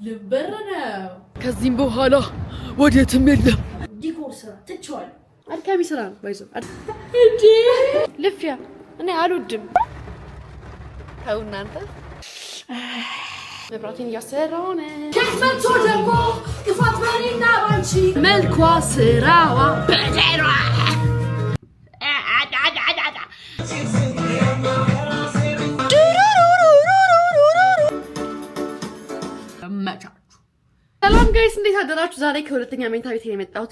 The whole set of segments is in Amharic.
ልበረነው ከዚህም በኋላ ወዴትም የለም ዲኮር ስራ ትችዋል አድካሚ ስራ ነው ባይዘው እንዴ ልፍያ እኔ አልወድም ታው እናንተ መብራቴን እያሰራው ነው ከመቶ ደግሞ ክፋት ባሪና ባንቺ መልኳ ስራዋ በደሯ ሰላም ጋይስ እንዴት አደራችሁ? ዛሬ ከሁለተኛ መኝታ ቤት ነው የመጣሁት።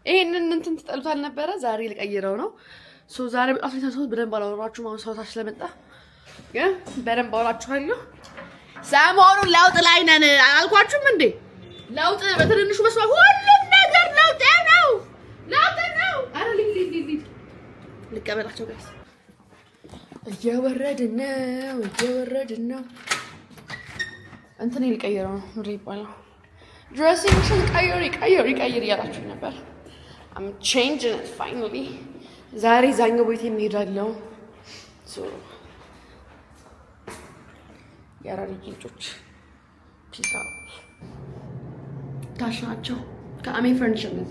ይሄንን እንትን ተጠልቷል ነበረ ዛሬ ልቀይረው ነው። ዛሬ በጣም ተሰው በደንብ አላወራችሁ ማለት ሰው ታች ስለመጣ ግን በደንብ አወራችኋለሁ። ሰሞኑን ለውጥ ላይ ነን አልኳችሁም እንዴ? ለውጥ በትንንሹ መስዋ ሁሉም ነገር ለውጥ ነው። አረ ሊሊ ልቀበላቸው ጋይስ። እየወረድን ነው። እንትን ልቀይረው ነው ምሪ ይባላል። ድሬሲንግሽን ቀይር እያላችሁ ነበር። I'm changing it finally. ዛሬ ዛኛው ቤት የሚሄዳለው ያራሪ ልጆች ፒሳ ታሽ ናቸው። ከአሜ ፈርኒቸር ነው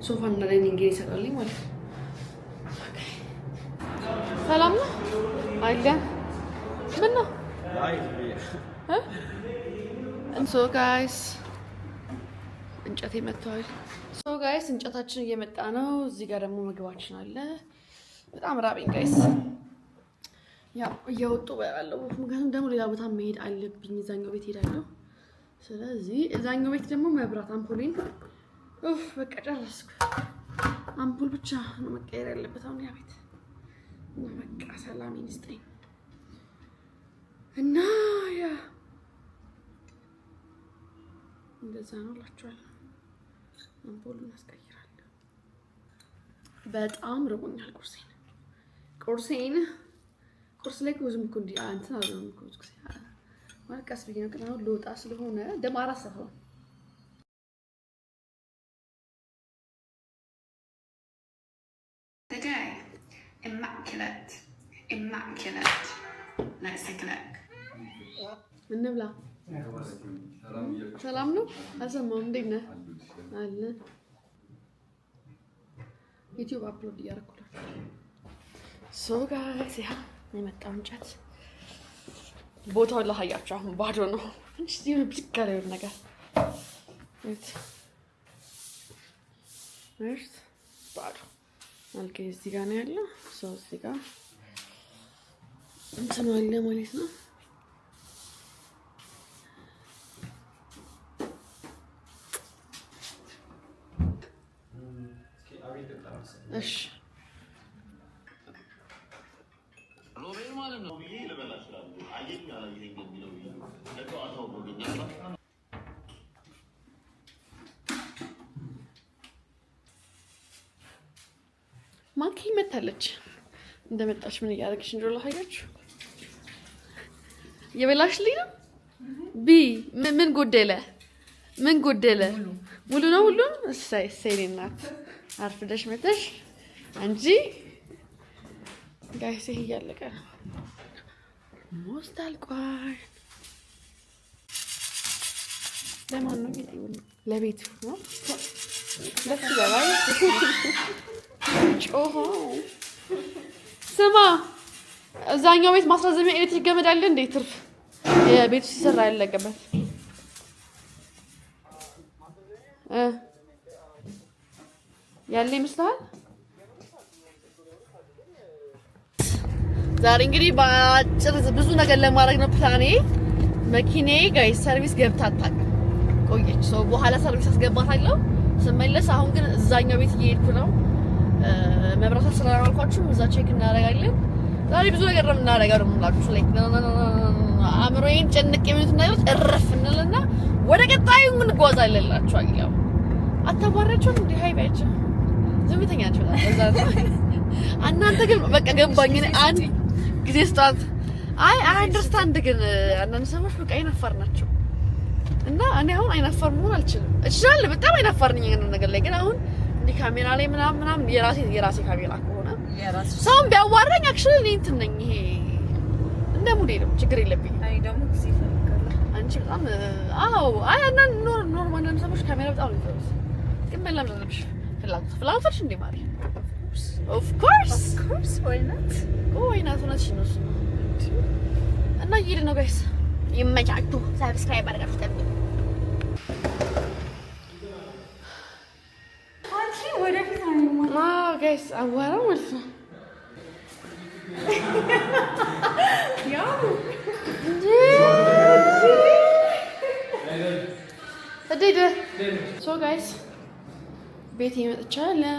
ሶፋ እና ዳይኒንግ ይሰራልኝ ማለት ነው። ሰላም ነው አለ ምን ነው So guys እንጨት መጥቷል። guys እንጨታችን እየመጣ ነው። እዚህ ጋር ደግሞ ምግባችን አለ። በጣም ራበኝ guys። ያው እያወጡ ባያለው ምክንያቱም ደግሞ ሌላ ቦታ መሄድ አለብኝ። እዛኛው ቤት ሄዳለሁ። ስለዚህ እዛኛው ቤት ደግሞ መብራት አምፖሌን በቃ ጨረስኩ። አምፖል ብቻ ነው መቀየር ያለበት አሁን ያ ቤት በቃ ሰላም ይስጠኝ እና ያ እንደዛ ነው ላችኋለሁ። አምፖሉን አስቀይራለሁ። በጣም ረቦኛል። ቁርስ ላይ ብዙም እኮ እንዲህ እንትን አልሆነም እኮ ቁርስ ማለት ቀስ ብዬ ነው። ግን አሁን ልወጣ ስለሆነ ደግሞ 4 ሰዓት ነው። Today, immaculate. Let's take a look. እንብላ ሰላም ነው። አሰማም እንዴት ነህ? አለ ዩቲዩብ አፕሎድ እያደረኩላችሁ ጋይስ ያ የመጣው እንጨት ቦታው ላሳያችሁ። አሁን ባዶ ነው። ትንሽ ሲሆን ብትቀር ነገር ባዶ አልከ እዚህ ጋር ነው ያለው። እዚህ ጋር እንትን አለ ማለት ነው። እሺ ሮቤል ማለት ነው ይለበላችላል አየኛ ላይ የሚለው ለተዋታው ወገኛ ማኪ መታለች። እንደመጣች ምን እያደረግሽ እንደሆነ ላሳያችሁ። እየበላሽልኝ ነው። ምን ጎደለ? ሙሉ ነው ሁሉም። እሰይ እናት አርፍደሽ መተሽ እንጂ ጋይስ ይሄ እያለቀ ነው። ሞስት አልቋል። ለማን ነው ለቤቱ ነው ለሱ ጋር ጮሆ ስማ፣ እዛኛው ቤት ማስረዘሚያ ኤሌክትሪክ ገመድ አለ እንዴ? ትርፍ የቤቱ ሲሰራ ያለቀበት ያለ ይመስላል። ዛሬ እንግዲህ ባጭር ብዙ ነገር ለማድረግ ነው ፕላኔ። መኪናዬ ጋይስ ሰርቪስ ገብታ አታውቅም ቆየች። በኋላ ሰርቪስ አስገባታለሁ ስመለስ። አሁን ግን እዛኛው ቤት እየሄድኩ ነው። መብራት ስለማልኳችሁ እዛ ቼክ እናደርጋለን። ዛሬ ብዙ ነገር ነው የምናደርገው። ደሞላችሁ ላይ አምሮዬን ጨንቄ ምንት ነው እረፍ እንልና ወደ ቀጣዩ ምን ጓዛለላችሁ አይላው አታባራችሁ እንዴ ሃይባችሁ ዝምተኛችሁ እዛ እናንተ ግን በቃ ገባኝ። አንድ ጊዜ ስጣት። አይ አንደርስታንድ ግን አንዳንድ ሰዎች በቃ አይናፋር ናቸው እና እኔ አሁን አይናፋር መሆን አልችልም። እችላለሁ በጣም አይናፋር ነኝ የሆነ ነገር ላይ ግን አሁን እንዲህ ካሜራ ላይ ምናምን የራሴ ካሜራ ከሆነ ሰውን ቢያዋራኝ አክቹሊ እኔ እንትን ነኝ። ይሄ እንደ ሙዴ ነው ችግር የለብኝም። አይ ደግሞ ጊዜ ይፈልጋል። አንቺ አንቺ በጣም አዎ አይ እና ኖርማል ነው ሰዎች ካሜራ በጣም ነው ግን መላም ለምሽ ፍላጎትሽ እንዴ ማሪ of course why not ነው እና ይሄድ ነው ጋይስ ይመቻችሁ ሰብስክራይብ አድርጋችሁ ጠብቁ አንቺ ወደፊት ነው ጋይስ አዋራ ማለት ነው ያው so guys ቤት ይመጣቻለሁ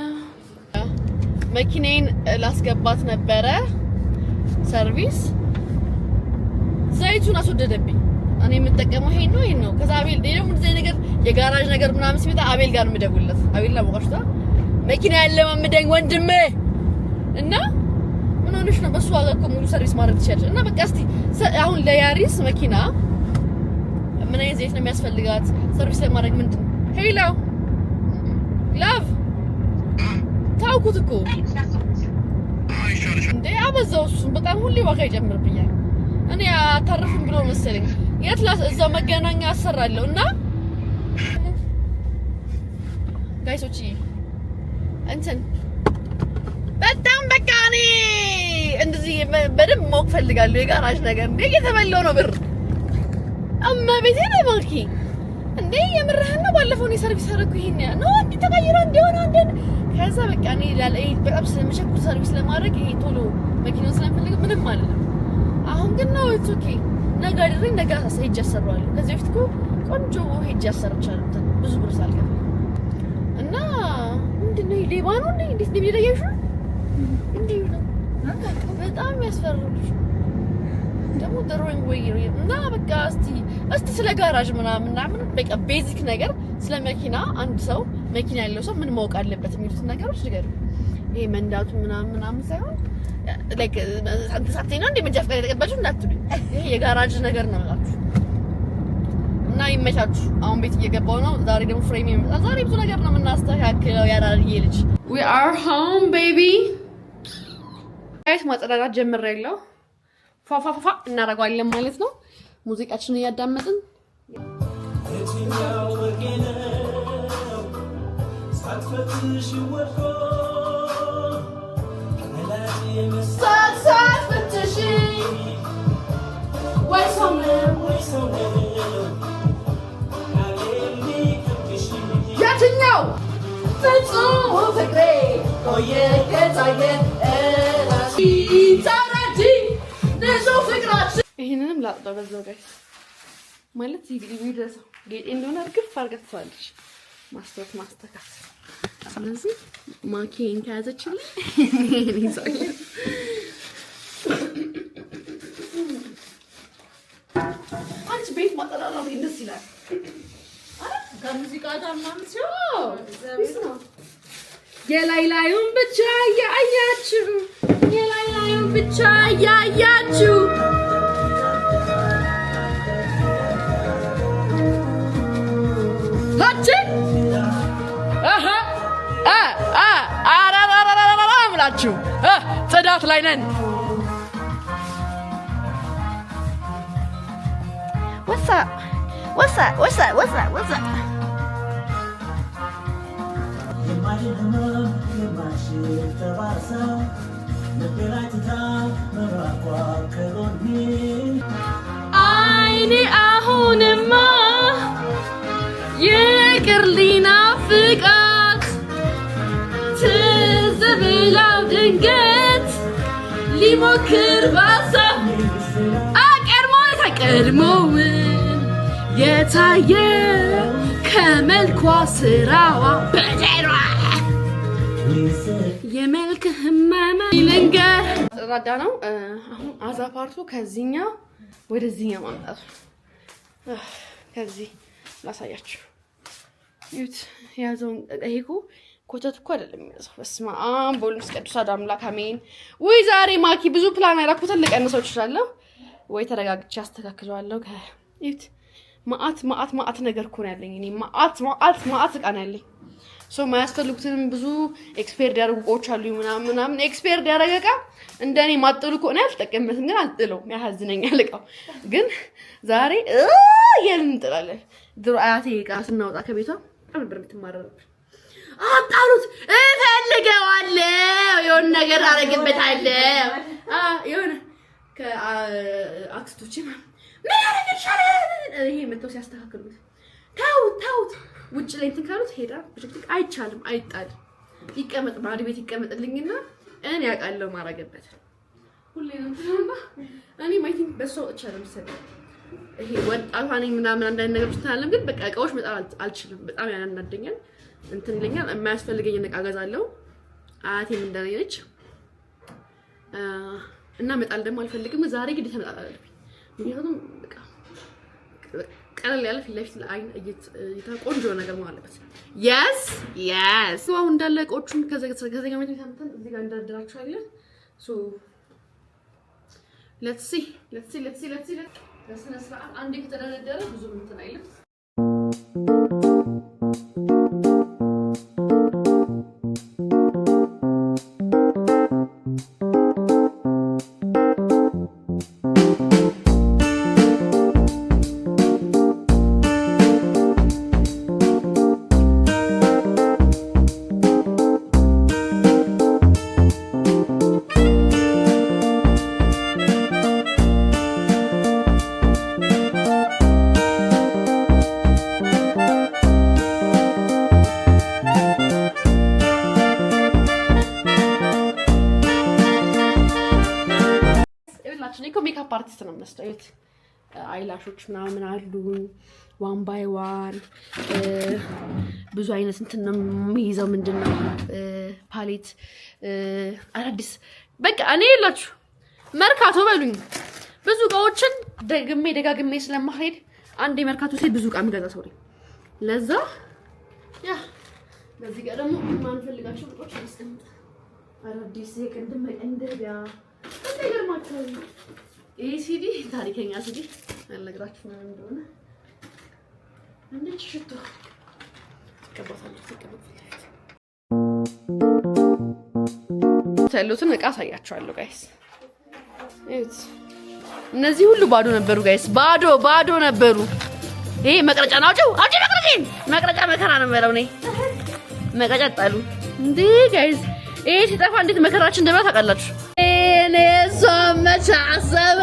መኪናዬን ላስገባት ነበረ ሰርቪስ ዘይቱን አስወደደብኝ እኔ የምጠቀመው ይሄን ነው ከዛ አቤል ደግሞ እንደዚህ ነገር የጋራጅ ነገር ምናምን ሲመጣ አቤል ጋር ምደውልለት አቤል ለሞቀሽታ መኪና ያለ ማምደኝ ወንድሜ እና ምን ሆነሽ ነው በሱ ዋጋ እኮ ሙሉ ሰርቪስ ማድረግ ትችላለሽ እና በቃ እስቲ አሁን ለያሪስ መኪና ምን አይነት ዘይት ነው የሚያስፈልጋት ሰርቪስ ላይ ማድረግ ምንድን ሄሎ ላቭ ታውቁት እኮ እንዴ አበዛው እሱ በጣም ሁሌ ዋጋ ይጨምርብኛል እኔ አታርፍም ብሎ መሰለኝ የት እዛው መገናኛ አሰራለሁ እና ጋይሶች እንትን በጣም በቃ እኔ እንደዚህ በደንብ ማወቅ ፈልጋለሁ የጋራጅ ነገር እንዴ እየተበላው ነው ብር ቤቴ ነው ባንኪ እንዴ የምርህና ባለፈው ነው ሰርቪስ አደረኩ ይሄን ነው እንዴ ተቀይሮ እንደሆነ ከዛ በቃ እኔ ላለይ በጣም ስለምሸኩ ሰርቪስ ለማድረግ ይሄ ቶሎ መኪናው ስለምፈልግ ምንም ማለት አሁን ግን ነው ኢትስ ኦኬ ነገ አይደረኝ ነገ ሄጄ አሰራዋለሁ ከዚህ በፊት እኮ ቆንጆ ሄጄ አሰራቻለሁ ብዙ ብር ሳልከፍል እና ምንድነው ሌባ ነው እንዴ እንዴት እንደሚለየሽ እንዴ ነው በጣም ያስፈራልሽ ደግሞ ድሮይንግ ወይ እና በቃ እስቲ ስለ ጋራጅ ምናምን በቃ ቤዚክ ነገር ስለ መኪና አንድ ሰው መኪና ያለው ሰው ምን ማወቅ አለበት የሚሉት ነገሮች ነገር ይሄ መንዳቱ ምናምን ሳይሆን ላይክ አንተ ሳትይና እንደ መንጃ ፈቃድ የተቀበልሽ እንዳትሉ ይሄ የጋራጅ ነገር ነው ማለት እና ይመቻችሁ አሁን ቤት እየገባው ነው ዛሬ ደግሞ ፍሬም ይመጣል ዛሬ ብዙ ነገር ነው የምናስተካክለው ያራርዬ ልጅ we are home baby አይት ማጽዳዳት ጀምሬያለሁ ፋፋፋ እናደርጋለን ማለት ነው ሙዚቃችንን እያዳመጥን ያትኛው ፍጹም ፍቅሬ ቆየ ከታየን ይሄንንም ላጥጣው በዛው ጋይስ ማለት ይደርሰው ጌጤ እንደሆነ አርግፍ አርገፍታለች ማስተካከል ስለዚህ ማኪን ካዘችልኝ እኔ ይዛል አንቺ ቤት ማጠራላው እንደዚህ ይላል ከሙዚቃ ጋር ምናምን ሲሆን የላይላዩን ብቻ ያያችሁ የላይላዩን ብቻ ያያችሁ ምላችሁ ጽዳት ላይ ነን what's up አይኔ አሁንማ የቅርሊና ፍቃት ትዝ ብላው ድንገት ሊሞክር ባሳ አቀድሞውን የታየ ከመልኳ ስራዋ በደሯ የመልክ ህመም ይልንገር ራዳ ነው አሁን አዛፓርቱ ከዚህኛው ወደዚህኛው ማምጣቱ ከዚህ ላሳያችሁ ይሁት ያዘውን ጠይቁ ኮተት እኮ አይደለም የሚያዘው በስመ አብ በወልድ ቅዱስ አምላክ አሜን ወይ ዛሬ ማኪ ብዙ ፕላን ያላኩትን ልቀንሰው እችላለሁ ወይ ተረጋግጬ አስተካክለዋለሁ ይሁት ማአት ነገር እኮ ነው ያለኝ እኔ ማአት ቃና ያለኝ ሶ ማያስፈልጉትንም ብዙ ኤክስፓየርድ ያደረጉ እቃዎች አሉ ምናምን ኤክስፓየርድ ያደረገ እቃ እንደኔ ማጥሉ ከሆነ አልተጠቀምበትም ግን አልጥለውም ያሳዝነኛል እቃው ግን ዛሬ ያልን እንጥላለን ድሮ አያቴ እቃ ስናወጣ ከቤቷ ነበር የምትማረረው አጣሩት እፈልገዋለሁ የሆነ ነገር አረግበታለሁ የሆነ ከአክስቶቼ ምን ያረግልሻል ይሄ መተው ሲያስተካክሉት ታውት ውጭ ላይ እንትን ካሉት ሄዳ ብትክ አይቻልም አይጣልም ይቀመጥ ባዲ ቤት ይቀመጥልኝና እኔ ያቃለው ማረገበት ሁሌ ነው እንትና እኔ ማይ ቲንክ በሰው እቻለም ሰደ ይሄ ወጣቷ ነኝ ምናምን አንዳንድ ነገሮች ታለም ግን በቃ እቃዎች በጣም አልችልም በጣም ያናደኛል እንትን ይለኛል የማያስፈልገኝ ነገር አገዛለሁ አያቴም እንደነች እና መጣል ደግሞ አልፈልግም ዛሬ ግድ ተመጣጣ አለብኝ ምክንያቱም በቃ ቀለል ያለ ፊት ለፊት ለአይን ቆንጆ ነገር ነው አለበት yes ዋው እንዳለ እቃዎቹን ከዘኛ ማለት ተንተን እዚህ ጋር እንደደራቻለን ሶ let's see በስነ ስርዓት አንዴ ከተደረደረ ብዙ እንትን አይልም ሜካፕ አርቲስት ነው መስታየት አይላሾች ምናምን አሉ ዋን ባይ ዋን ብዙ አይነት እንትን ነው የሚይዘው ምንድነው ፓሌት አዲስ በቃ እኔ ይላችሁ መርካቶ በሉኝ ብዙ እቃዎችን ደጋግሜ ስለማሄድ አንዴ መርካቶ ሲሄድ ብዙ እቃ ምገዛ ሰው ነኝ ለዛ ያ በዚህ ጋር ደግሞ ማን ፈልጋችሁ እቃዎች አስቀምጥ አዲስ የቅድም እንደያ እንደገርማችሁ ሲዲ ታሪከኛ ሲዲ አልነግራችሁ ነው እንደሆነ እንዴት ሽቶ ተቀበታለሁ ያሉትን እቃ አሳያችኋለሁ ጋይስ እዩት እነዚህ ሁሉ ባዶ ነበሩ ጋይስ ባዶ ነበሩ ይሄ መቅረጫ ነው አውጪ መቅረጫ መከራ ነው ማለት ነው መቅረጫ ጣሉ እንዴ ጋይስ ይሄ ሲጠፋ እንዴት መከራችን እንደማ ታውቃላችሁ እኔ ሶመቻ አሰበ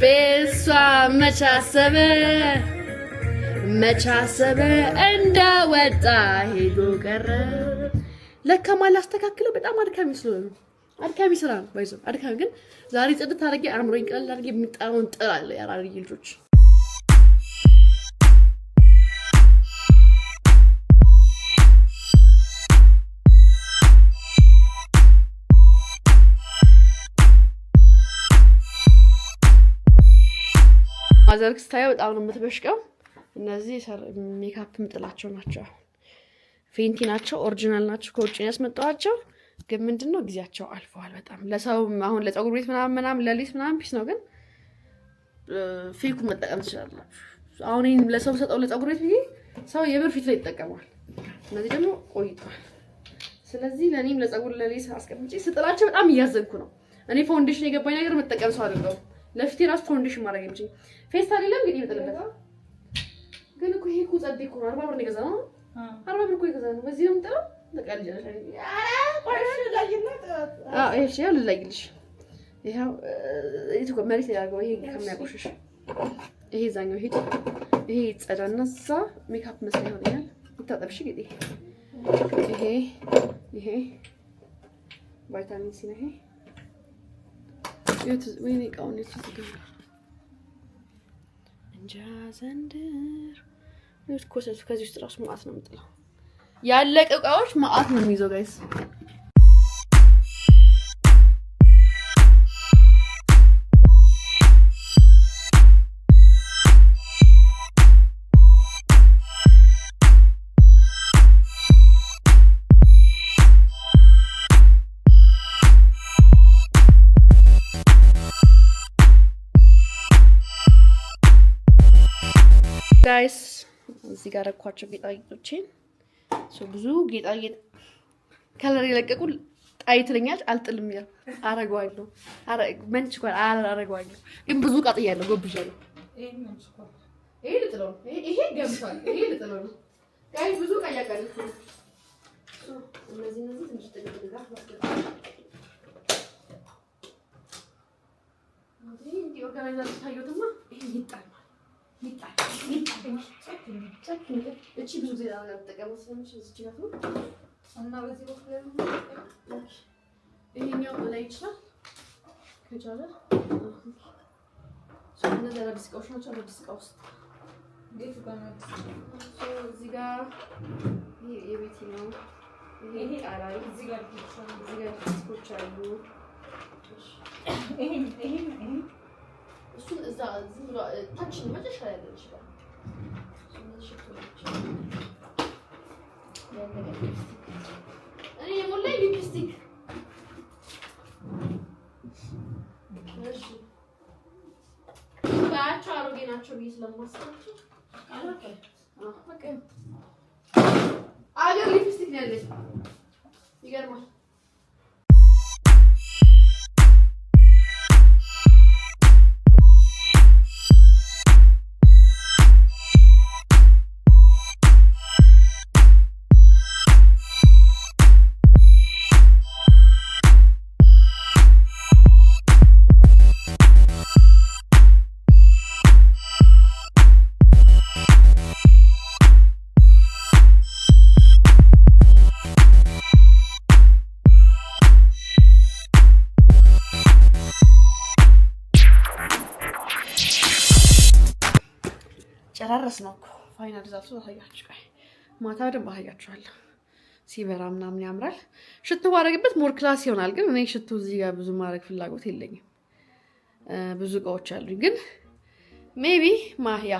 በሷ መቻሰበ እንደወጣ ሄዶ ቀረ ለካ ማላስተካክለው በጣም አድካሚ ስራ ነው ባይዞ አድካሚ ግን ዛሬ ጽድት አድርጌ አምሮኝ ቀለል አድርጌ የሚጣውን ጥላለ ያራሪ ልጆች ማዘርክስ ታየው በጣም ነው የምትበሽቀው እነዚህ ሜካፕ ምጥላቸው ናቸው ፌንቲ ናቸው ኦሪጂናል ናቸው ከውጭ ያስመጣዋቸው ግን ምንድነው ጊዜያቸው አልፈዋል በጣም ለሰው አሁን ለፀጉር ቤት ምናምን ለሊስ ምናምን ፒስ ነው ግን ፌኩ መጠቀም ይችላል አሁን ለሰው ሰጠው ለፀጉር ቤት ብዬ ሰው የብር ፊት ላይ ይጠቀማል እነዚህ ደግሞ ቆይቷል ስለዚህ ለኔም ለፀጉር ለሊስ አስቀምጪ ስጥላቸው በጣም እያዘንኩ ነው እኔ ፋውንዴሽን የገባኝ ነገር መጠቀም ሰው አይደለም ለፊቴ ራስ ፋውንዴሽን ማድረግ እንጂ ፌስ ታሪለም እንግዲህ ይመጣልበት ግን እኮ ይሄ እኮ ጸዴ እኮ 40 ብር ነው የገዛው 40 ብር እኮ የገዛው ነው በዚህ ነው የምጠለው ተቀልጀለሽ እሺ ያው ልላይልሽ ይሄው እዚህ እኮ መሬት ያለው ይሄ ከሚያቆሽሽ ይሄ ዛኛው ይሄ ጸዳና ዛ ሜካፕ መስለ ይሆናል ይታጠብሽ እንግዲህ ይሄ ቫይታሚን ሲ ነው ይሄ ወይኔ ቃውን የተዘጋጀ እንጃ ዘንድር ነው ኮሰቱ ከዚህ ውስጥ ራሱ ማአት ነው የምጥለው ያለቀ እቃዎች ማአት ነው የሚይዘው ጋይስ ጋይስ እዚህ ጋር ረኳቸው ጌጣጌጦቼን ብዙ ጌጣጌጥ ከለር የለቀቁ ጣይትለኛል አልጥልም ይላል አረጋዋለሁ መንች እንኳን አረጋዋለሁ ግን ብዙ ቃጥያለሁ ጎብዣለሁ ይሄ ልጥለው ይሄ ገምቷል ይሄ ልጥለው ነው ጋይስ ብዙ ቃያቃል እነዚህ ትንሽ ጥቅጥቅ እንዲ ኦርጋናይዘር ታዩትማ ይሄ ይጣል እቺ ብዙ ጊዜ አልተጠቀመው ስለምሽ እዚህ ጋር ነው እና በዚህ በኩል ነው ይሄኛው ላይ ይችላል ከቻለ እነዚህ አዲስ እቃዎች ናቸው አዲስ እቃ ውስጥ እንዴት ጋር ነው እዚህ ጋር ይሄ የቤት ነው ይሄ ቃራይ እዚህ ጋር ዲስኮች አሉ ይሄ እሱን እዛ ዝም ብሎ ታች መጨረሻ ላይ ያለው ይችላል እኔ ሞላይ ሊፕስቲክ እሺ ባቻ አሮጌ ናቸው ብዬ ስለማስባቸው ኦኬ አገር ሊፕስቲክ ነው ያለኝ ይገርማል ጨራረስ ነው ፋይናል ዛቱ ታያችሁ ጋር ማታ ደም ባያችኋለሁ ሲበራ ምናምን ያምራል ሽቶ ማድረግበት ሞር ክላስ ይሆናል ግን እኔ ሽቶ እዚህ ጋር ብዙ ማድረግ ፍላጎት የለኝም ብዙ እቃዎች አሉኝ ግን ሜቢ ማህያ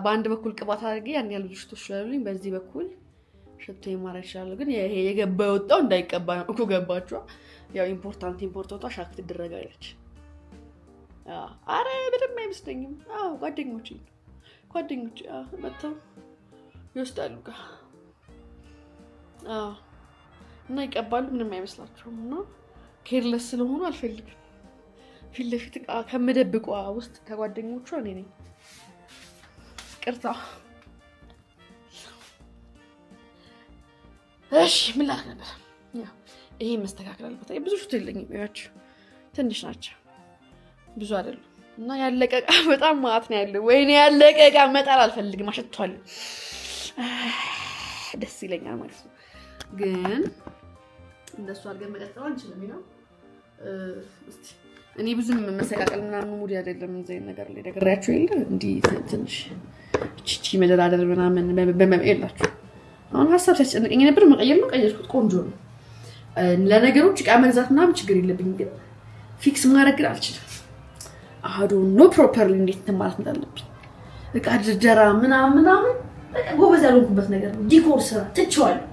በአንድ በኩል ቅባት አድርጌ ያን ያሉ ሽቶች ስላሉኝ በዚህ በኩል ሽቶ ማድረግ ይችላል ግን ይሄ የገባ የወጣው እንዳይቀባ ነው እኮ ገባችሁ ያው ኢምፖርታንቷ ሻክ ትደረጋለች አረ በደም አይመስለኝም ጓደኞች መጥተው ይወስዳሉ ጋር እና ይቀባሉ ምንም አይመስላቸውም እና ኬርለስ ስለሆኑ አልፈልግም ፊት ለፊት ከምደብቋ ውስጥ ከጓደኞቿ እኔ ነኝ ቅርታ እሺ ምን ላድርግ ነበር ያው ይሄ መስተካከል አለበት ብዙ ሽቶ የለኝም ያችሁ ትንሽ ናቸው ብዙ አይደለም እና ያለቀቃ በጣም ማት ነው ያለው ወይኔ ያለቀቃ መጣል አልፈልግም አሸቷል ደስ ይለኛል ማለት ነው ግን እንደሱ አድርገን መቀጠል አንችልም ነው እስቲ እኔ ብዙም መሰቃቀል ምናምን ሙድ አይደለም እንዘይ ነገር ላይ ደግሬያችሁ የለ እንዲ ትንሽ ቺቺ መደራደር ምናምን በመመየላችሁ አሁን ሐሳብ ሲያስጨንቀኝ ነበር መቀየር ነው ቀየርኩት ቆንጆ ነው ለነገሮች ዕቃ መግዛት ምናምን ችግር የለብኝም ግን ፊክስ ማድረግ አልችልም አዶ ኖ ፕሮፐርሊ እንዴት ማለት እንዳለብኝ ዕቃ ድርደራ ምናምን በቃ ጎበዝ ያልሆንኩበት ነገር ነው ዲኮር ስራ ትቼዋለሁ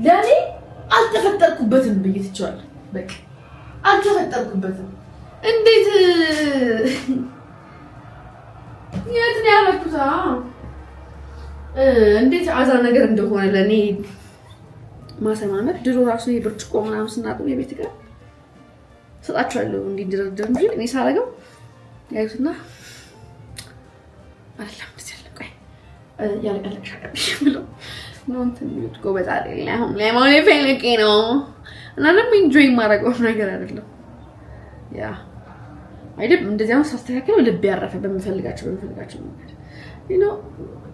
ለኔ አልተፈጠርኩበትም ብዬ ትቼዋለሁ በቃ አልተፈጠርኩበትም እንዴት የት ነው ያለኩት እንዴት አዛ ነገር እንደሆነ ለኔ ማሰማመር ድሮ ራሱ የብርጭቆ ምናምን ስናጥብ የቤት ዕቃ ሰጣቸዋለሁ እንዲደረደር እንጂ እኔ ሳረገው ያዩትና አይደለም እንደዚህ ያለቀለቅሽ ብሎ ነው እንትን የሚሉት ጎበዝ አይደል አሁን ለማን የፈልቄ ነው እና ለምን ኢንጆይ ማድረገው ነገር አይደለም ያ አይደለም እንደዚህ አሁን ሳስተካክለው ልብ ያረፈ በመፈልጋቸው ነገር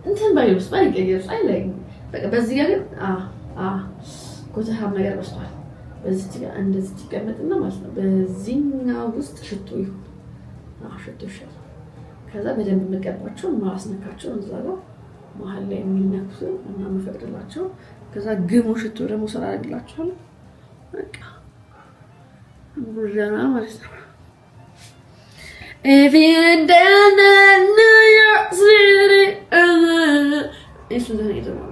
እንትን ባይሉስ ባይቀየሩስ አይለኝ በቃ በዚህ ጋር ግን ኮተሃም ነገር ወስቷል በዚህ ጋር እንደዚህ ተቀመጥና ማለት ነው በዚህኛው ውስጥ ሽቶ ይሁን ሽቶ ይሻላል ከዛ በደንብ መቀባቸው ማስነካቸው እዛ ጋር መሀል ላይ የሚነክሱ እና መፈቅድላቸው ከዛ ግሙ ሽቶ ደግሞ ሰራ አድርግላቸው በቃ ጉርጃና ማለት ነው if you done New York City እሱ ነው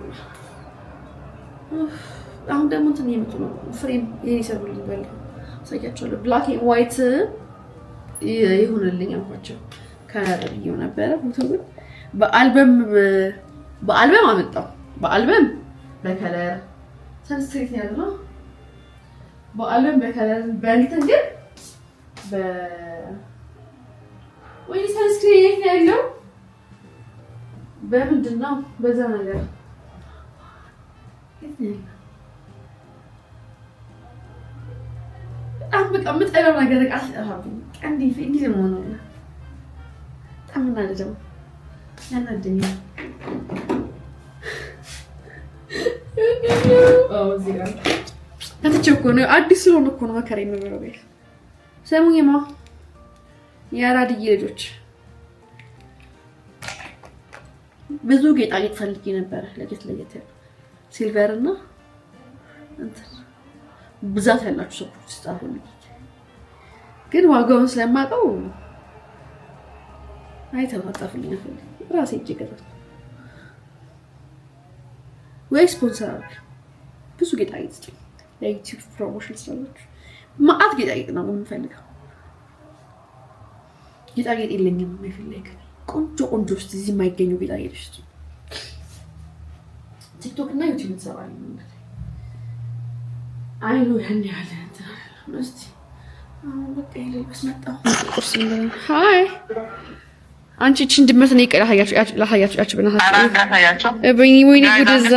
አሁን ደግሞ እንትን የምጡ ነው ፍሬም የሰሩልኝ በል ሳይያቸው ብላክ ኤንድ ዋይት ይሁንልኝ አልኳቸው ከረብየው ነበረ ፎቶ ግን በአልበም አመጣው በአልበም በከለር ሰንስትሪት ያለው በአልበም በከለር በእንትን ግን ወይ ሰንስትሪት ያለው በምንድን ነው በዛ ነገር በቃ የምጠላው ነገር ዕቃ ሲጠፋብኝ እንዲህ ነው ነው ታምናለህ ደግሞ ያናደኛል። እዚህ ጋር ከተቼ እኮ ነው አዲስ ስለሆነ እኮ ነው መከራ የሚበለው ቤት ሰሙኝማ የአራድዬ ልጆች ብዙ ጌጣጌጥ ፈልጌ ነበር ለጌጥ ሲልቨር እና እንትን ብዛት ያላችሁ ሰዎች ጻፉልኝ ግን ዋጋውን ስለማውቀው አይተማጣፍልኝ አፈልኝ ራሴ እጄ ገዛት ወይ ስፖንሰር አድርግ ብዙ ጌጣጌጥ ለዩቲዩብ ፕሮሞሽን ስለሆነች ማአት ጌጣጌጥ ነው የምፈልገው ጌጣጌጥ የለኝም የፈለገ ቆንጆ ውስጥ እዚህ የማይገኙ ጌጣጌጦች ውስጥ ቲክቶክ እና ዩቲዩብ እንሰራለን ማለት አይኑ ያን ያለ እስቲ አሁን በቃ ይልበስ መጣሁ ቁርስ እንደሆነ ሃይ አንቺ እቺ እንድመት ነው ላሳያችሁ በእናታችሁ ወይኔ ጉድዛ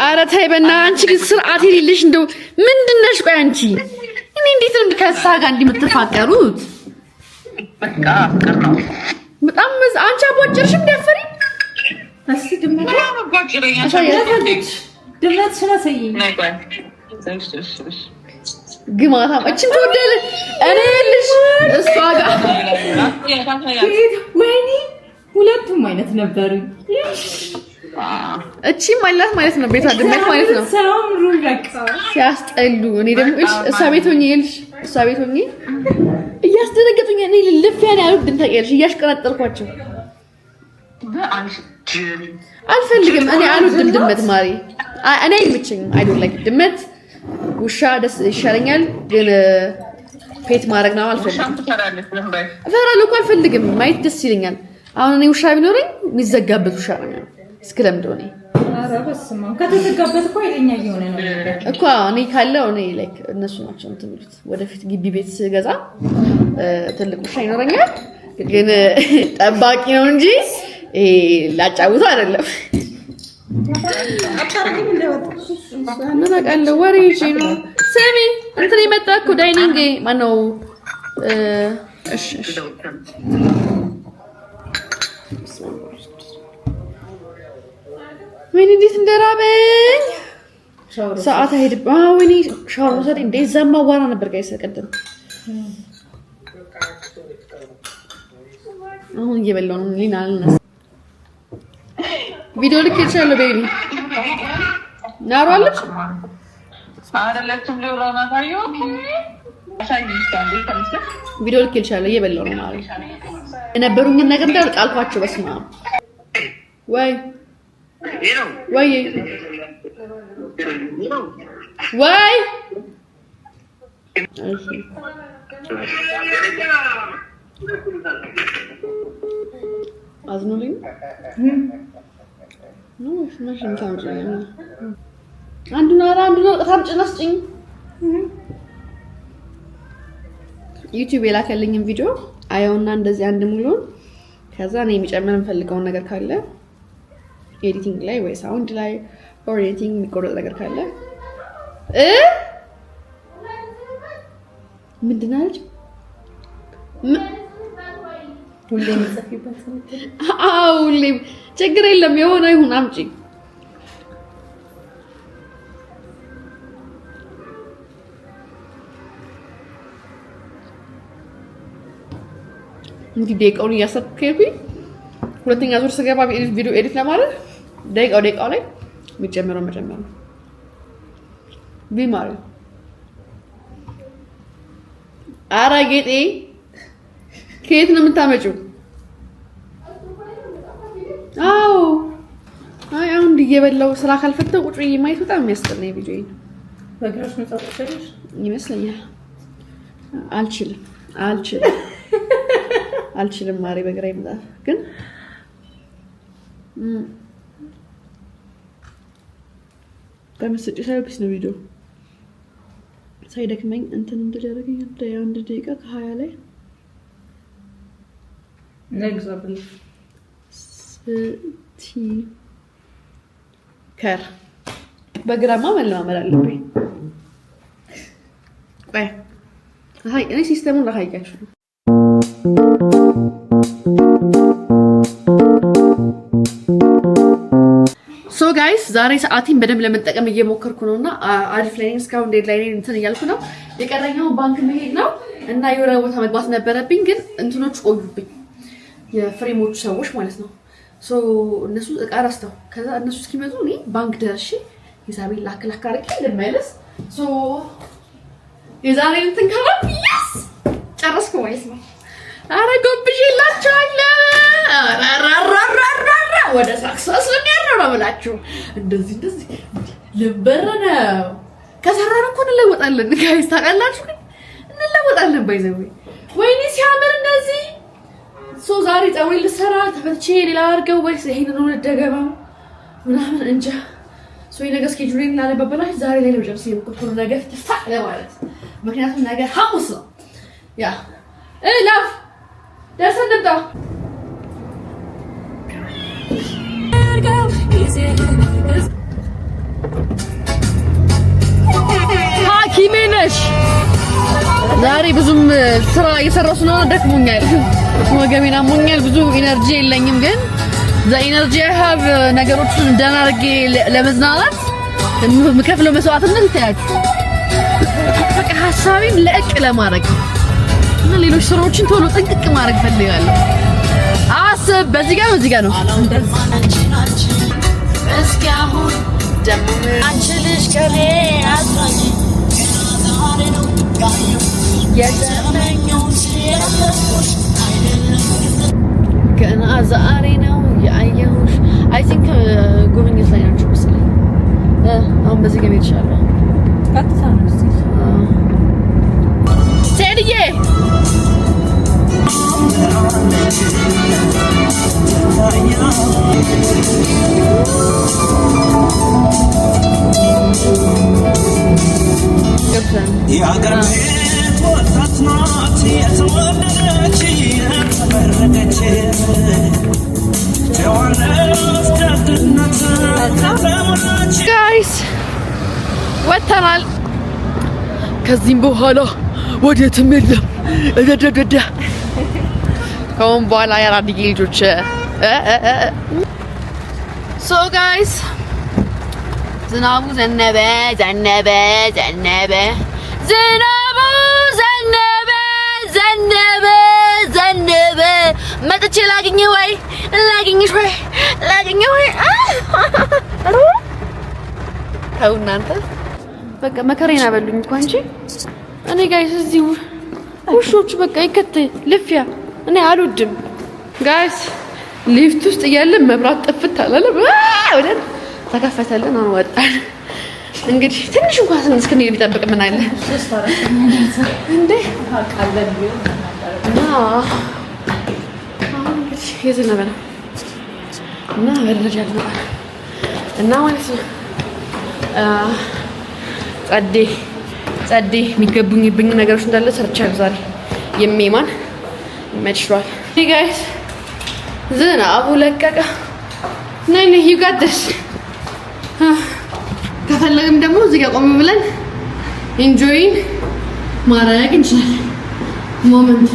ኧረ ተይ በእናትሽ አንቺ ግን ስርዓት የሌለሽ እንደው ምንድን ነሽ ቆይ አንቺ እኔ እንዴት ነው ከእሷ ጋር እንደምትፋቀሩት በቃ ፍቅር ነው በጣም አንቺ አቦጭርሽም ደፈሪ እስቲ ድመት ድመት ስለሰይኝ ግማታ እቺን ተወደለ እኔ ልጅ እሷ ጋር ወይኔ ሁለቱም አይነት ነበሩ እቺ ማለት ነው ቤቷ ድመት ማለት ነው ሰምሩ በቃ ሲያስጠሉ እኔ ደግሞ እሷ ቤት ሆኜ እያስደነገጡኝ እኔ ልፍ ያን ያሉት ታውቂያለሽ እያሽቀረጠልኳቸው አልፈልግም እኔ አልወድም ድመት ማሪ እኔ አይመቸኝም አይ ዶንት ላይክ ድመት ውሻ ደስ ይሻለኛል ግን ፔት ማድረግ ነው አልፈልግም እፈራለሁ እኮ አልፈልግም ማየት ደስ ይለኛል አሁን እኔ ውሻ ቢኖረኝ የሚዘጋበት ውሻ ነው እስከለምደው እኔ ኧረ በስመ አብ ከተዘጋበት እኮ ይለኛ እየሆነ ነው እኮ እኔ ካለው እኔ ላይክ እነሱ ናቸው እንትን የሚሉት ወደፊት ግቢ ቤት ስገዛ ትልቅ ውሻ ይኖረኛል ግን ጠባቂ ነው እንጂ ላጫውተው አይደለም ምን አውቃለሁ ወሬ ይዤ ነው ስሚ እንትን የመጣ እኮ ዳይኒንግ ማነው እሺ ወይኔ እንዴት እንደራበኝ ሰዓት አይደብ ወይኔ ሻወር ወሰድ እንዴ ዘማ ዋራ ነበር ጋይስ ቀደም አሁን እየበላሁ ነው ሊና አልነሳ ቪዲዮ ልክ ይችላል ቤቢ ናሯለች አይደለም ሊውራና ታዩ ቪዲዮ ልክ ይችላል እየበላሁ ነው ማለት የነበሩኝን ነገር እንዳልቅ አልኳቸው በስማ ወይ ወይ አዝኑልኝ ነው ማሽን ታምጪኝ አንዱና ታምጪኝ ዩቲዩብ የላከልኝን ቪዲዮ አየውና እንደዚህ አንድ ሙሉን ከዛ እኔ የሚጨምር የምፈልገውን ነገር ካለ ኤዲቲንግ ላይ ወይ ሳውንድ ላይ ኦር ኤዲቲንግ የሚቆረጥ ነገር ካለ ምንድን አለች ሁሌም ጽፊበት ሁሌም ችግር የለም የሆነ ይሁን አምጪ እንግዲህ ደቂቃውን እያሰብኩ ከሄድኩኝ ሁለተኛ ዙር ስገባ ቪዲዮ ኤዲት ለማድረግ ደቂቃው ላይ የሚጨምረው መጨመር ነው ቢማሪ ኧረ ጌጤ ከየት ነው የምታመጪው? አዎ አይ አሁን እየበላሁ ስራ ካልፈተው ቁጭ ብዬ ማየት በጣም የሚያስጠላኝ ቪዲዮ ነው። በግራሽ ነው ታውቁታለሽ ይመስለኛል። አልችልም ማሪ በግራዬ መጣ ግን በመስጭ ሳይብስ ነው ቪዲዮ ሳይደክመኝ እንትን እንደደረገኝ አንድ ደቂቃ ከ20 ላይ ነግዛብል ከር በግራማ መለማመድ አለብኝ። ቆይ አይ እኔ ሲስተሙን ላሳያችሁ ነው። ሶ ጋይስ ዛሬ ሰዓቴን በደንብ ለመጠቀም እየሞከርኩ ነውና አሪፍ ላይ እስካሁን ዴድላይን እንትን እያልኩ ነው። የቀረኛው ባንክ መሄድ ነው እና የሆነ ቦታ መግባት ነበረብኝ፣ ግን እንትኖች ቆዩብኝ፣ የፍሬሞቹ ሰዎች ማለት ነው። ሶ እነሱ እቃ ረስተው ከዛ እነሱ እስኪመጡ እኔ ባንክ ደርሼ ሂሳቤን ላክ አድርጌ ልመለስ። ሶ የዛሬ እንትን ካለም ያስ ጨረስኩ ማለት ነው። አረ ጎብዤላችኋለሁ። ወደ ሳክሰስ ነው ብላችሁ እንደዚህ ልበር ነው ከሰራን እኮ እንለወጣለን ጋይስ፣ ታውቃላችሁ፣ ግን እንለወጣለን። ባይዘው ወይኔ ሲያምር እንደዚህ። ሶ ዛሬ ፀጉሬ ልሰራ ተፈትቼ ሌላ አድርገው ወይስ ይሄንን ነው ደገባው ምናምን እንጃ። ሶ የነገ ስኬጁሌን ላለበበላሽ ዛሬ ላይ ነው ጀምስ የምቆጥሩ ነገ ትፋቅ ለማለት፣ ምክንያቱም ነገ ሐሙስ ነው። ያ ላፍ ደርሰን እንምጣ። ሐኪሜ ነሽ። ዛሬ ብዙም ስራ እየሰራሁ ስለሆነ ደክሞኛል፣ ወገቤን አሞኛል፣ ብዙ ኢነርጂ የለኝም። ግን ኢነርጂ ሃቭ ነገሮችን ደህና አድርጌ ለመዝናናት የምከፍለው መስዋዕትነት ይታያችሁ። በቃ ሀሳቤን ለእቅ ለማድረግ እና ሌሎች ስራዎችን ቶሎ ጥንቅቅ ማድረግ ፈልጋለሁ። አስብ፣ በዚህ ጋር ነው እስካሁን ደሞ አንቺ ልጅ ከኔ አጥራኝ ገና ዛሬ ነው ያየሁሽ። አይ ቲንክ ጉብኝት ላይ ናቸው መሰለኝ። አሁን በዚህ ጋር ይቻላል ቀጥታ ነው ቴዲዬ የአገር ቤት ወጣት ናት የተወደደች የተመረቀች ጨዋነት ደግነት ተፈሙናች። ጋይስ ወጥተናል። ከዚህም በኋላ ወዴትም የለም። እደደደደ ከአሁን በኋላ የአራድዬ ልጆች ሶ ጋይስ ዝናቡ ዘነበ ዝናቡ ዘነበ። መጥቼ ላግኝሽ ወይ ተው እናንተ በቃ መከሬን አበሉኝ እኮ እንጂ እኔ ጋይስ እዚህ ውሾቹ በቃ ይከተል ልፊያ እኔ አልወድም። ጋይስ ሊፍት ውስጥ እያለን መብራት ጥፍት አላለ ወደ ተከፈተልን። አሁን ወጣን። እንግዲህ ትንሽ እንኳን እስክንሄድ ቢጠብቅ ምን አለ እንዴ ታውቃለህ። አሁን እንግዲህ የዘነበ ነው እና በረጃ ነው እና ማለት ነው ጸዴ የሚገቡኝብኝ ነገሮች እንዳለ ሰርቻለሁ ዛሬ። የሚማን ይመችሏል። ሄይ ጋይስ ዝናቡ ለቀቀ። ነይ you got this። ከፈለግም ደግሞ እዚህ ጋር ቆም ብለን ኢንጆይን ማድረግ እንችላለን። ሞመንት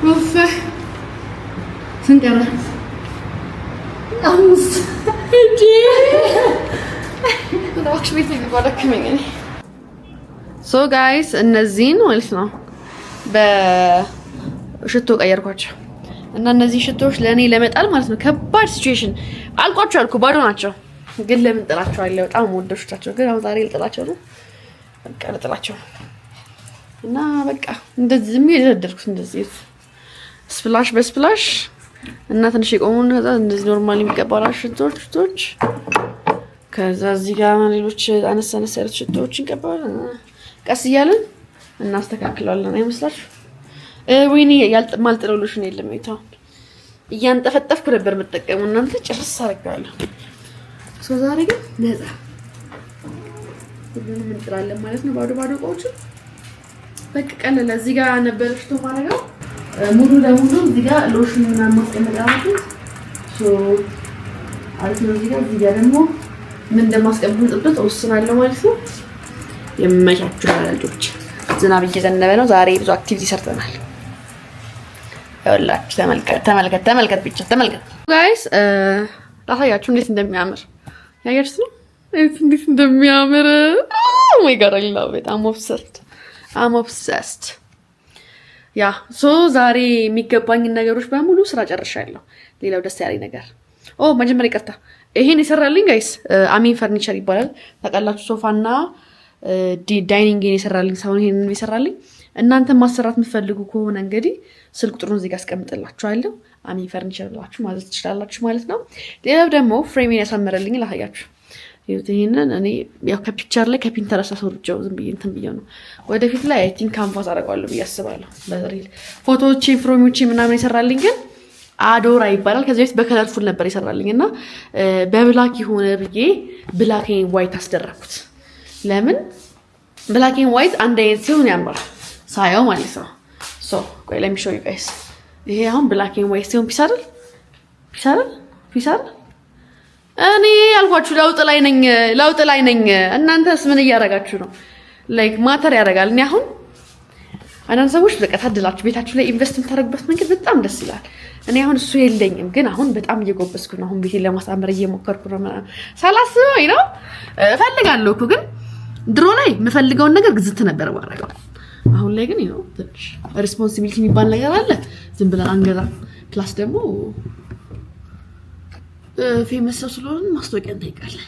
ወፈ ስንቀራ አምስት እንጂ ዶክተር ቤት ይቆረክመኝ እኔ ሶ ጋይስ እነዚህን ማለት ነው በሽቶ ቀየርኳቸው እና እነዚህ ሽቶዎች ለኔ ለመጣል ማለት ነው ከባድ ሲቹዌሽን አልቋቸው አልኩ ባዶ ናቸው። ግን ለምን ጥላቸዋለሁ? በጣም ወደሽታቸው ግን አሁን ዛሬ ልጥላቸው ነው። በቃ ልጥላቸው እና በቃ እንደዚህ ዝም እየደረደርኩት እንደዚህ ስፕላሽ በስፕላሽ እና ትንሽ የቆሙን ከዛ እንደዚህ ኖርማሊ የሚቀባው ሽቶዎች ከዛ እዚህ ጋር ሌሎች አነስ ያሉት ሽቶዎች እንቀባለን። ቀስ እያለን እናስተካክለዋለን። አይመስላችሁ? ወይኔ ማልጥለው ሎሽን የለም ይታው እያንጠፈጠፍኩ ነበር መጠቀሙ እናንተ ጭርስ አረጋለሁ ዛሬ ግን ነፃ ሁሉንም እንጥራለን ማለት ነው ባዶ ቆቹ በቃ ቀለለ እዚህ ጋር ነበር ሽቶ ማረጋው ሙሉ ለሙሉ እዚህ ጋር ሎሽን ምናምን ማስቀመጣለሁ አልኩ እዚህ ጋር ደግሞ ምን እንደማስቀምጥበት ወስናለሁ ማለት ነው የማይቻችሁ ልጆች ዝናብ እየዘነበ ነው ዛሬ ብዙ አክቲቪቲ ሰርተናል ያላችሁ ተመልከት ብቻ ተመልከት ጋይስ ታያችሁ እንዴት እንደሚያምር ያያችሁት ነው እንዴት እንደሚያምር ኦ ማይ ጋድ አይ ላቭ ኢት I'm obsessed ያ ዛሬ የሚገባኝ ነገሮች በሙሉ ስራ ጨርሻለሁ ሌላው ደስ ያለኝ ነገር መጀመሪያ ይቅርታ ይሄን ይሰራልኝ ጋይስ አሚን ፈርኒቸር ይባላል ታውቃላችሁ ሶፋና ዳይኒንግ ይሰራልኝ ሳይሆን ይሄንን ይሰራልኝ እናንተ ማሰራት የምትፈልጉ ከሆነ እንግዲህ ስልክ ቁጥሩን እዚህ ጋር አስቀምጥላችኋለሁ አሚን ፈርኒቸር ብላችሁ ማለት ትችላላችሁ ማለት ነው ሌላው ደግሞ ፍሬሜን ያሳመረልኝ ላሳያችሁ ይሄንን እኔ ያው ከፒክቸር ላይ ከፒንተረስት አስወርጄው ዝም ብዬ እንትን ብዬ ነው ወደፊት ላይ አይ ቲንክ ካንቫስ አደርጋለሁ ብዬ አስባለሁ በሪል ፎቶዎቼ ፍሬሞቼ ምናምን ይሰራልኝ ግን አዶራ ይባላል ከዚህ በፊት በከለርፉል ነበር ይሰራልኝና በብላክ ይሆነ ብዬ ብላክ ኤንድ ዋይት አስደረኩት ለምን ብላክ ኤንድ ዋይት አንድ አይነት ሲሆን ያምራል ሳያው ማለት ነው ቆይ let me show you guys ይሄ አሁን ብላክ ኤንድ ዋይት ሲሆን ፒሳል እኔ ያልኳችሁ ለውጥ ላይ ነኝ እናንተስ ምን እያደረጋችሁ ነው ላይክ ማተር ያደርጋል እኔ አሁን አንዳንድ ሰዎች በቃ ታድላችሁ ቤታችሁ ላይ ኢንቨስት የምታደርጉበት መንገድ በጣም ደስ ይላል እኔ አሁን እሱ የለኝም ግን አሁን በጣም እየጎበስኩ ነው አሁን ቤቴን ለማሳመር እየሞከርኩ ነው ሳላስበው ነው እፈልጋለሁ እኮ ግን ድሮ ላይ የምፈልገውን ነገር ግዝት ነበር ማድረገው አሁን ላይ ግን ትንሽ ሪስፖንሲቢሊቲ የሚባል ነገር አለ ዝም ብለን አንገዛ ፕላስ ደግሞ ፌመስ ሰው ስለሆነ ማስታወቂያ እንጠይቃለን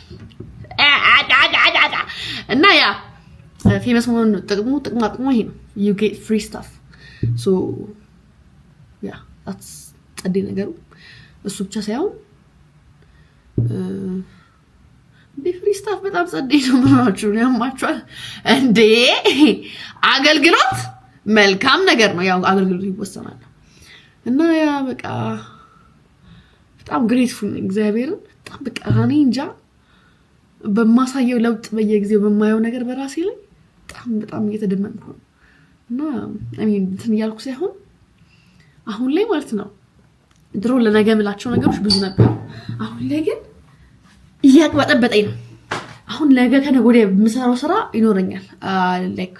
እና ያ ፌመስ መሆን ጥቅሙ ይሄ ነው you get free stuff so yeah that's ጸዴ ነገሩ እሱ ብቻ ሳይሆን ፍሪ ስታፍ በጣም ጸዴ ነው ምናችሁ ያማችኋል እንዴ አገልግሎት መልካም ነገር ነው ያው አገልግሎት ይወሰናል እና ያ በቃ በጣም ግሬትፉል እግዚአብሔር በጣም በቃ እኔ እንጃ በማሳየው ለውጥ በየጊዜው በማየው ነገር በራሴ ላይ በጣም እየተደመምኩ ነው እና አሚን እንትን ያልኩ ሳይሆን አሁን ላይ ማለት ነው ድሮ ለነገ ምላቸው ነገሮች ብዙ ነበር አሁን ላይ ግን እያቅበጠበጠኝ ነው አሁን ነገ ከነገ ወዲያ የምሰራው ስራ ይኖረኛል ላይክ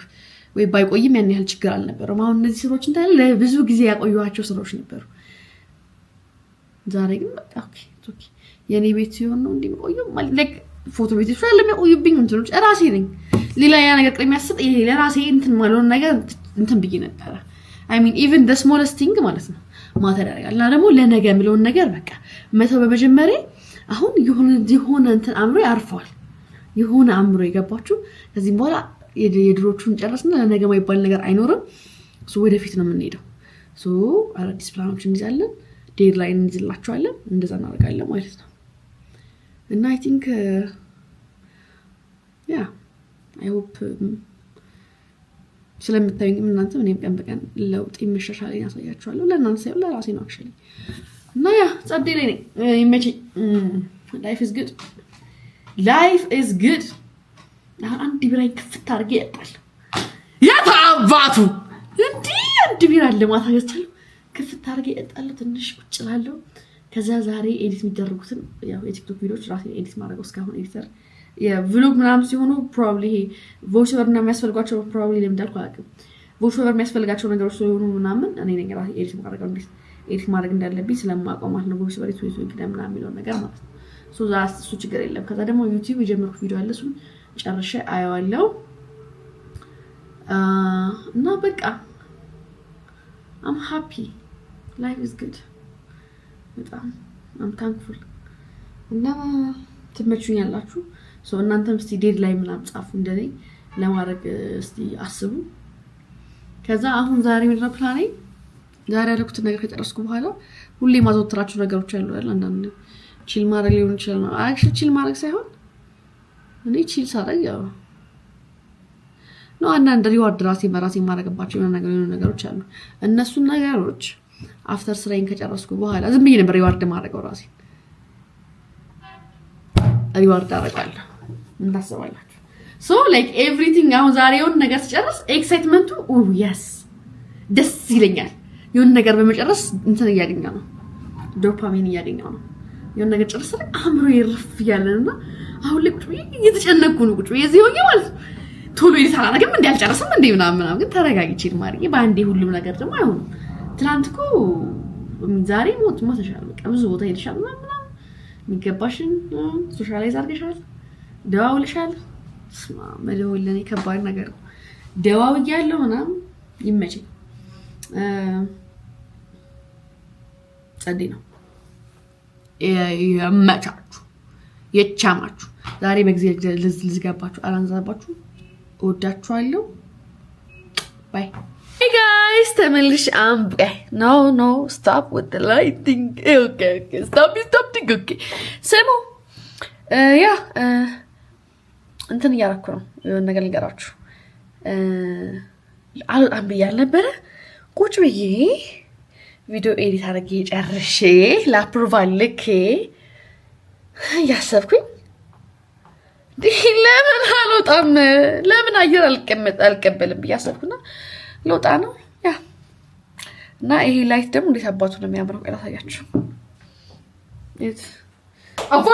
ወይ ባይቆይም ያን ያህል ችግር አልነበረም አሁን እነዚህ ስራዎች እንታለ ለብዙ ጊዜ ያቆዩዋቸው ስራዎች ነበሩ ዛሬ ግን በቃ ኦኬ የኔ ቤት ሲሆን ነው እንዲቆዩ ማለት ፎቶ ቤቶች ላይ ለሚቆዩብኝ እንትኖች ራሴ ነኝ ሌላ ያ ነገር ቅድሚያስጥ ይሄ ለራሴ እንትን ማለውን ነገር እንትን ብዬ ነበር I mean even the smallest thing ማለት ነው ማተር ያደርጋልና ደግሞ ለነገ የምለውን ነገር በቃ መተው በመጀመሪያ አሁን የሆነ እንትን አምሮ ያርፋል የሆነ አምሮ ይገባችሁ ከዚህም በኋላ የድሮቹን ጨረስና ለነገ ማይባል ነገር አይኖርም ወደፊት ነው የምንሄደው አዳዲስ ፕላኖችን እንይዛለን ዴድላይን እንይዝላችኋለን እንደዛ እናደርጋለን ማለት ነው እና I think yeah I hope ስለምታዩኝ እናንተ ምንም ቀን በቀን ለውጥ ይመሻሻለኝ ያሳያችኋለሁ ለእናንተ ሳይሆን ለራሴ ነው actually እና ያ ጸዴ ላይ ነኝ ይመጪ life is good አንድ ቢራይ ክፍት አድርጌ ያጣል ያታባቱ እንዴ አንድ ቢራ ለማታ ያቻለ ክፍት አድርጌ ያጣል ትንሽ ቁጭላለሁ ከዛ ዛሬ ኤዲት የሚደረጉትን ያው የቲክቶክ ቪዲዮዎች ራሴ ኤዲት ማድረግ እስካሁን ኤዲተር የቭሎግ ምናምን ሲሆኑ probably voice over እና የሚያስፈልጋቸው probably ለምዳልኩ አላውቅም voice over የሚያስፈልጋቸው ነገሮች ሲሆኑ ምናምን እኔ ነኝ ራሴ ኤዲት ማድረግ እንዳለብኝ ስለማውቀው ማለት ነው voice over ይገደምና የሚለው ነገር ማለት ነው እሱ ችግር የለም ከዛ ደግሞ ዩቲዩብ የጀመርኩት ቪዲዮ አለ እሱን ጨርሼ አየዋለሁ እና በቃ I'm happy life is good በጣም I'm thankful እና ትመቹኛላችሁ እናንተም እስቲ ዴድላይን ምናምን ጻፉ እንደኔ ለማድረግ እስቲ አስቡ ከዛ አሁን ዛሬ ምንድነው ፕላኔ ዛሬ ያለኩት ነገር ከጨረስኩ በኋላ ሁሌ ማዘውትራችሁ ነገሮች አሉ አይደል አንዳንድ ቺል ማድረግ ሊሆን ይችላል አክቹሊ ቺል ማድረግ ሳይሆን እኔ ቺል ሳደርግ ያው ነው አንዳንድ ሪዋርድ ራሴ በራሴ ማረጋባቸው የሆነ ነገሮች አሉ እነሱ ነገሮች አፍተር ስራዬን ከጨረስኩ በኋላ ዝም ብዬ ነበር ሪዋርድ ማረጋው ራሴ ሪዋርድ አረጋለሁ ምን ታስባላችሁ so like everything አሁን ዛሬውን ነገር ሲጨርስ ኤክሳይትመንቱ yes ደስ ይለኛል የሆነ ነገር በመጨረስ እንትን ያገኛው ነው ዶፓሚን ያገኛው ነው የሆነ ነገር ጨርሰን አምሮ ይርፍ ያለና አሁን ላይ ቁጭ ብዬ እየተጨነኩ ነው ቁጭ ብዬ እዚህ ሆኜ ማለት ቶሎ ይታረጋግም እንዴ አልጨረስም እንዴ ምናምን ግን ተረጋግቼ ማርዬ ባንዴ ሁሉም ነገር ደግሞ አይሆንም ትላንትኮ ዛሬ ሞት ተሻለ በቃ ብዙ ቦታ ሄድሻል ምናምን የሚገባሽን ሶሻላይዝ አድርገሻል ደዋውልሻል መደወል ለኔ ከባድ ነገር ነው ደዋው ያለው ምናምን ይመጪ ጸዴ ነው የማቻችሁ የቻማችሁ ዛሬ በጊዜ ልዝጋባችሁ አላንዛባችሁ እወዳችኋለሁ ባይ Hey guys, ተመልሽ no stop with the lighting okay stop okay ሰሙ እንትን ያራኩ ነው የሆነ ነገር ልገራችሁ አልጣም ብያል ነበር ቁጭ ብዬ ቪዲዮ ኤዲት አድርጌ ጨርሼ ለአፕሩቫል ልኬ ያሰብኩኝ ለምን አልወጣም ለምን አየር አልቀበልም ብያሰብኩና ለውጣ ነው ያ እና ይሄ ላይት ደግሞ እንዴት አባቱ ነው የሚያምረው ቀላታያችሁ እት አባ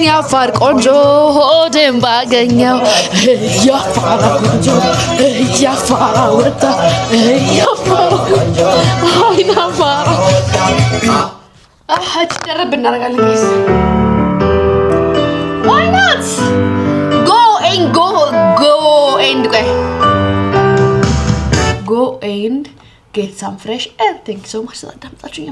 ያፋር ቆንጆ ሆዴን ባገኘው ያፋር ቆንጆ ያፋር ወጣ ያፋር አይናፋር ተደረብ እናደርጋለን ጋይስ why not go and get some fresh air thank you so much ስለዳምጣችሁኝ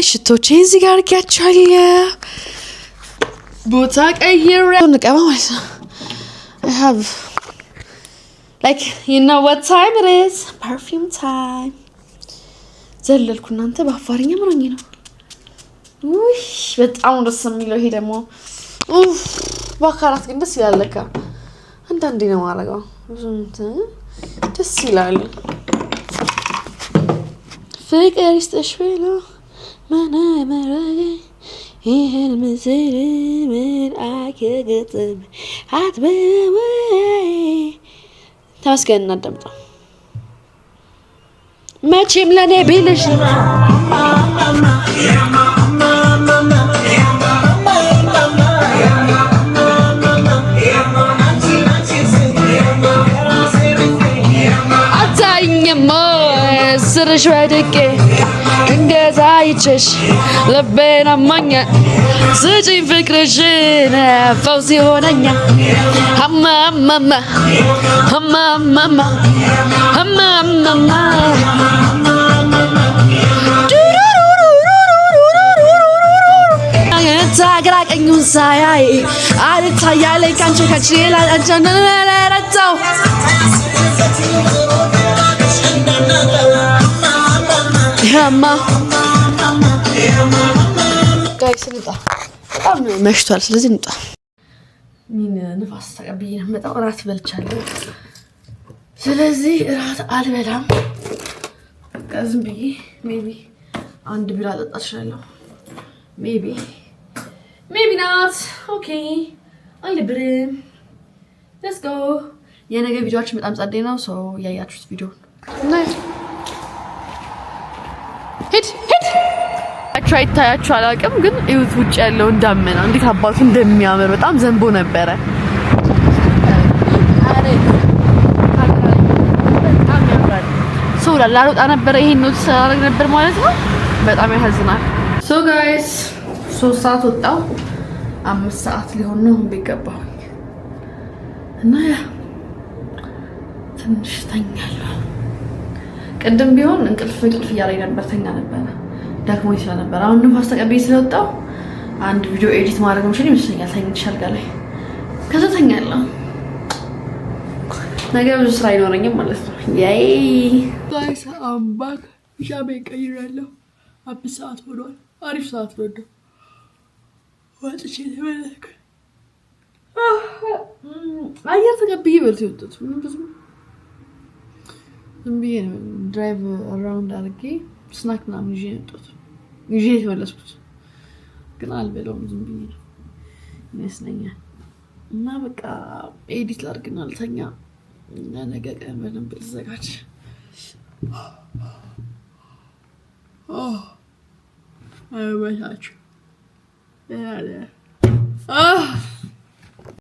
ሽቶቼን እዚህ ጋር አድርጊያቸዋለሁ ቦታ ቀይሬ ንቀባ ማለት ነው I have like you know what time it is perfume time ዘለልኩ እናንተ በአፋርኛ ምንኝ ነው ውይ በጣም ደስ የሚለው ይሄ ደግሞ ባካራት ግን ደስ ይላል ለካ አንዳንዴ ነው ማረጋው ብዙም ደስ ይላል ፍቅር ይስጥሽ ብሎ ማናመረገ ይሄን ምዝር ምን አከገጥም አትበወይ ተመስገን እናደምጣው መቼም ለኔ ቢልሽ ስርሽ ወድቄ እንገዛ ይችሽ ልቤን አማኛ ስጪኝ ፍቅርሽን ፈውስ ይሆነኛ ሀማማማ ሀማማማ ሀማማማ ታግራ ቀኙን ሳያይ አልታያለኝ ካንቺ ከችላ አንቺነረረታው ያማ ጋይስ እንጣ በጣም መሽቷል ስለዚህ እንጣ ምን ንፋስ ተቀብዬ ነው መጣው ራት በልቻለሁ ስለዚህ ራት አልበላም ከዝም ብዬ ሜቢ አንድ ቢራ ጠጣሻለሁ ሜቢ not okay አልብርም let's go የነገ ቪዲዮአችን በጣም ጸዴ ነው ሶ ያያችሁት ቪዲዮ ናይ ሂድ አትራይ ታያችሁ አላውቅም ግን እዩት ውጭ ያለው እንዳመና እንዴት አባቱ እንደሚያምር በጣም ዘንቦ ነበረ ሶ ላላውጣ ነበር ይሄን ነው ተሰራረግ ነበር ማለት ነው በጣም ያሳዝናል So guys 3 ሰዓት ወጣው 5 ሰዓት ሊሆን ነው ቢገባው እና ትንሽ ተኛለሁ ቀደም ቢሆን እንቅልፍ እያለኝ ነበር ተኛ ነበር ዳክሞ ይችላል ነበር አሁን ንፋስ ተቀበይ ስለወጣው አንድ ቪዲዮ ኤዲት ማድረግ ነው ይመስለኛል ተኝቻል ጋር ላይ ከዛ ተኛለሁ ነገር ብዙ ስራ አይኖርኝም ማለት ነው ያይ ጋይስ አምባክ ሻቤ ቀይራለሁ 5 ሰዓት ሆኗል አሪፍ ሰዓት ነው ወጥቼ ተመለስኩ አየር ተቀብዬ በልቶ ወጥቶ ምን ብዙ ዝም ብዬ ድራይቭ አራውንድ አድርጌ ስናክ ምናምን ይዤ ተመለስኩት ግን አልበለውም ዝም ብዬ ይመስለኛል እና በቃ ኤዲት ላድርግና ልተኛ እና ነገ ቀን በደንብ ልዘጋጅ አይበታችሁ